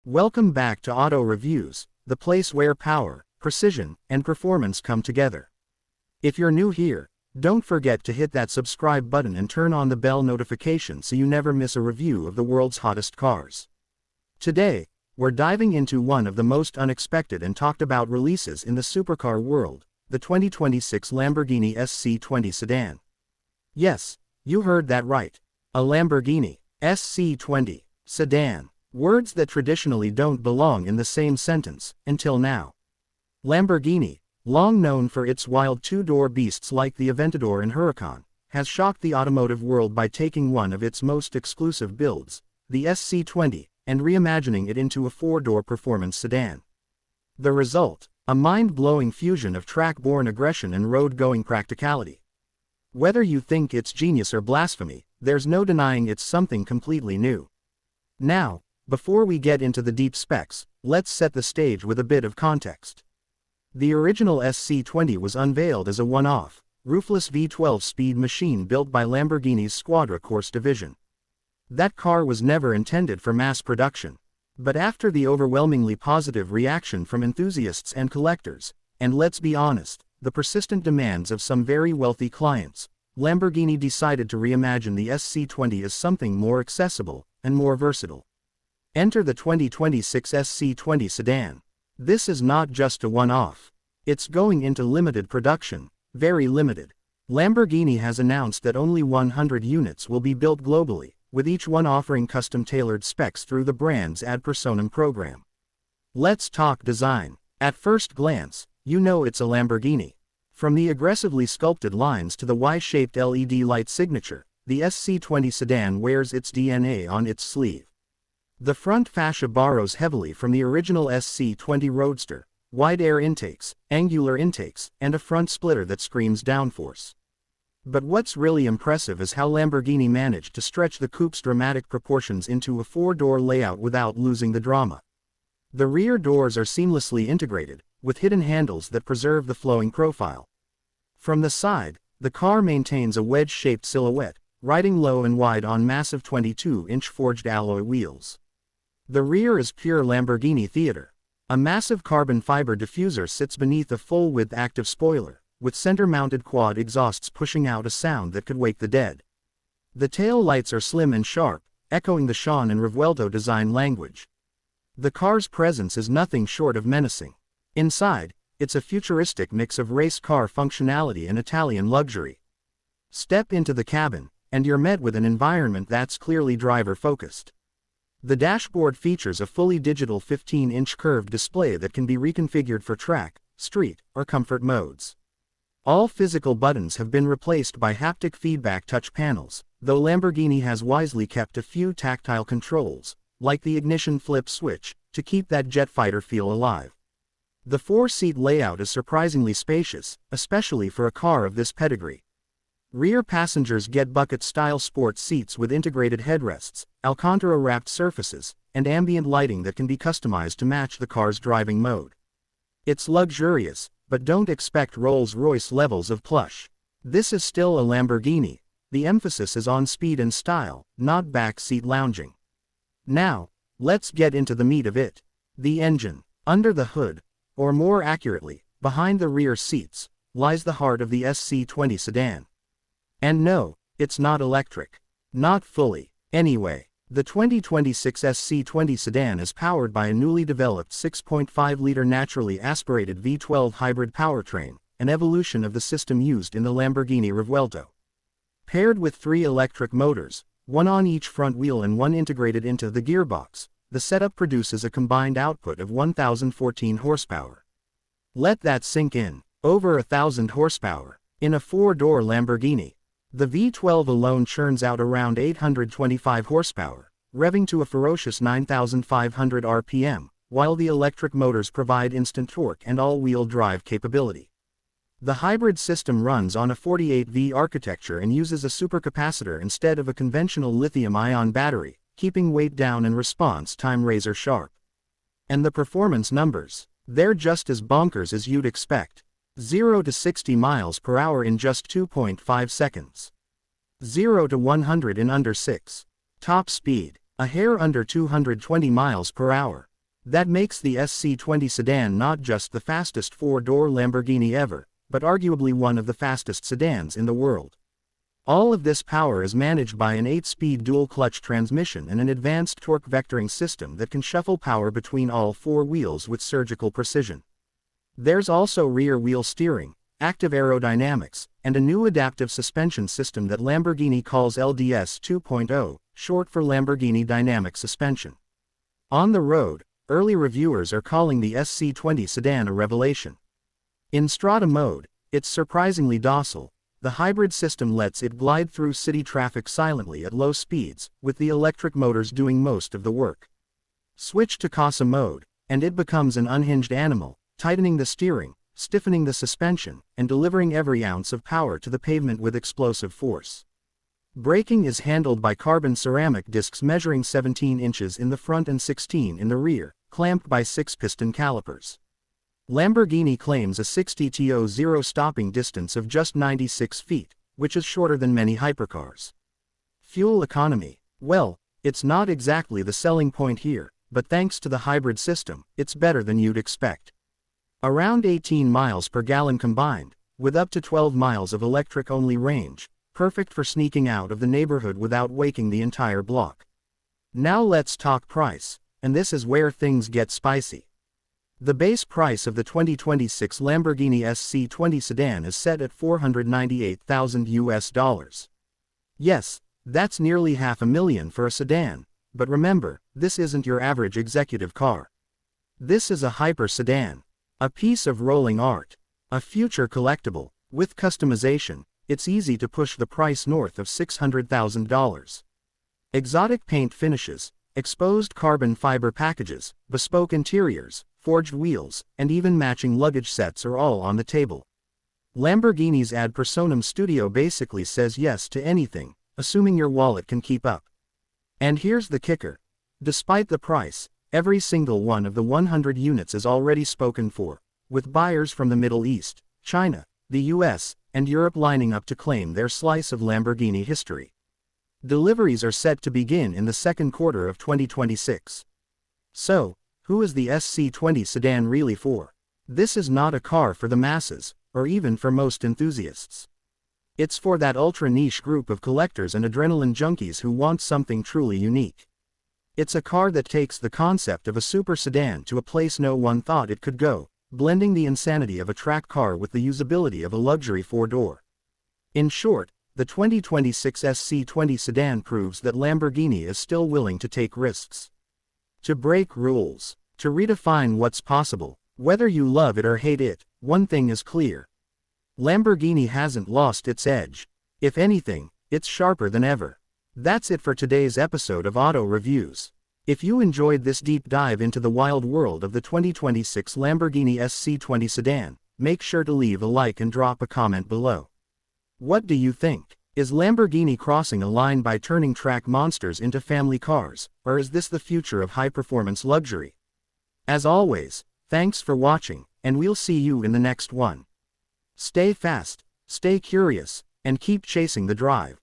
Welcome back to Auto Reviews, the place where power, precision, and performance come together. If you're new here, don't forget to hit that subscribe button and turn on the bell notification so you never miss a review of the world's hottest cars. Today, we're diving into one of the most unexpected and talked about releases in the supercar world, the 2026 Lamborghini SC20 sedan. Yes, you heard that right. A Lamborghini SC20 sedan. Words that traditionally don't belong in the same sentence, until now. Lamborghini, long known for its wild two-door beasts like the Aventador and Huracan, has shocked the automotive world by taking one of its most exclusive builds, the SC20, and reimagining it into a four-door performance sedan. The result? A mind-blowing fusion of track-borne aggression and road-going practicality. Whether you think it's genius or blasphemy, there's no denying it's something completely new. Now, before we get into the deep specs, let's set the stage with a bit of context. The original SC20 was unveiled as a one-off, roofless V12 speed machine built by Lamborghini's Squadra Corse division. That car was never intended for mass production. But after the overwhelmingly positive reaction from enthusiasts and collectors, and let's be honest, the persistent demands of some very wealthy clients, Lamborghini decided to reimagine the SC20 as something more accessible and more versatile. Enter the 2026 SC20 sedan. This is not just a one-off. It's going into limited production, very limited. Lamborghini has announced that only 100 units will be built globally, with each one offering custom-tailored specs through the brand's ad personam program. Let's talk design. At first glance, you know it's a Lamborghini. From the aggressively sculpted lines to the Y-shaped LED light signature, the SC20 sedan wears its DNA on its sleeve. The front fascia borrows heavily from the original SC20 Roadster, wide air intakes, angular intakes, and a front splitter that screams downforce. But what's really impressive is how Lamborghini managed to stretch the coupe's dramatic proportions into a four-door layout without losing the drama. The rear doors are seamlessly integrated, with hidden handles that preserve the flowing profile. From the side, the car maintains a wedge-shaped silhouette, riding low and wide on massive 22-inch forged alloy wheels. The rear is pure Lamborghini theater. A massive carbon fiber diffuser sits beneath a full-width active spoiler, with center-mounted quad exhausts pushing out a sound that could wake the dead. The tail lights are slim and sharp, echoing the Sean and Revuelto design language. The car's presence is nothing short of menacing. Inside, it's a futuristic mix of race car functionality and Italian luxury. Step into the cabin, and you're met with an environment that's clearly driver-focused. The dashboard features a fully digital 15-inch curved display that can be reconfigured for track, street, or comfort modes. All physical buttons have been replaced by haptic feedback touch panels, though Lamborghini has wisely kept a few tactile controls, like the ignition flip switch, to keep that jet fighter feel alive. The four-seat layout is surprisingly spacious, especially for a car of this pedigree. Rear passengers get bucket-style sports seats with integrated headrests, Alcantara-wrapped surfaces, and ambient lighting that can be customized to match the car's driving mode. It's luxurious, but don't expect Rolls-Royce levels of plush. This is still a Lamborghini. The emphasis is on speed and style, not backseat lounging. Now, let's get into the meat of it. The engine. Under the hood, or more accurately, behind the rear seats, lies the heart of the SC20 sedan. And no, it's not electric. Not fully, anyway. The 2026 SC20 sedan is powered by a newly developed 6.5-liter naturally aspirated V12 hybrid powertrain, an evolution of the system used in the Lamborghini Revuelto. Paired with 3 electric motors, one on each front wheel and one integrated into the gearbox, the setup produces a combined output of 1,014 horsepower. Let that sink in. Over 1,000 horsepower. In a four-door Lamborghini. The V12 alone churns out around 825 horsepower, revving to a ferocious 9,500 RPM, while the electric motors provide instant torque and all-wheel drive capability. The hybrid system runs on a 48V architecture and uses a supercapacitor instead of a conventional lithium-ion battery, keeping weight down and response time razor sharp. And the performance numbers? They're just as bonkers as you'd expect. 0 to 60 miles per hour in just 2.5 seconds. 0 to 100 in under 6. Top speed, a hair under 220 miles per hour. That makes the SC20 sedan not just the fastest four-door Lamborghini ever, but arguably one of the fastest sedans in the world. All of this power is managed by an 8-speed dual-clutch transmission and an advanced torque vectoring system that can shuffle power between all four wheels with surgical precision. There's also rear-wheel steering, active aerodynamics, and a new adaptive suspension system that Lamborghini calls LDS 2.0, short for Lamborghini Dynamic Suspension. On the road, early reviewers are calling the SC20 sedan a revelation. In Strada mode, it's surprisingly docile. The hybrid system lets it glide through city traffic silently at low speeds, with the electric motors doing most of the work. Switch to Casa mode, and it becomes an unhinged animal, tightening the steering, stiffening the suspension, and delivering every ounce of power to the pavement with explosive force. Braking is handled by carbon ceramic discs measuring 17 inches in the front and 16 in the rear, clamped by 6-piston calipers. Lamborghini claims a 60to0 stopping distance of just 96 feet, which is shorter than many hypercars. Fuel economy. Well, it's not exactly the selling point here, but thanks to the hybrid system, it's better than you'd expect. Around 18 miles per gallon combined, with up to 12 miles of electric-only range, perfect for sneaking out of the neighborhood without waking the entire block. Now let's talk price, and this is where things get spicy. The base price of the 2026 Lamborghini SC20 sedan is set at $498,000. Yes, that's nearly $500,000 for a sedan, but remember, this isn't your average executive car. This is a hyper sedan, a piece of rolling art, a future collectible. With customization, it's easy to push the price north of $600,000. Exotic paint finishes, exposed carbon fiber packages, bespoke interiors, forged wheels, and even matching luggage sets are all on the table. Lamborghini's ad personam studio basically says yes to anything, assuming your wallet can keep up. And here's the kicker. Despite the price, every single one of the 100 units is already spoken for, with buyers from the Middle East, China, the US, and Europe lining up to claim their slice of Lamborghini history. Deliveries are set to begin in the second quarter of 2026. So, who is the SC20 sedan really for? This is not a car for the masses, or even for most enthusiasts. It's for that ultra-niche group of collectors and adrenaline junkies who want something truly unique. It's a car that takes the concept of a super sedan to a place no one thought it could go, blending the insanity of a track car with the usability of a luxury four-door. In short, the 2026 SC20 sedan proves that Lamborghini is still willing to take risks. To break rules, to redefine what's possible. Whether you love it or hate it, one thing is clear. Lamborghini hasn't lost its edge. If anything, it's sharper than ever. That's it for today's episode of Auto Reviews. If you enjoyed this deep dive into the wild world of the 2026 Lamborghini SC20 sedan, make sure to leave a like and drop a comment below. What do you think? Is Lamborghini crossing a line by turning track monsters into family cars, or is this the future of high-performance luxury? As always, thanks for watching, and we'll see you in the next one. Stay fast, stay curious, and keep chasing the drive.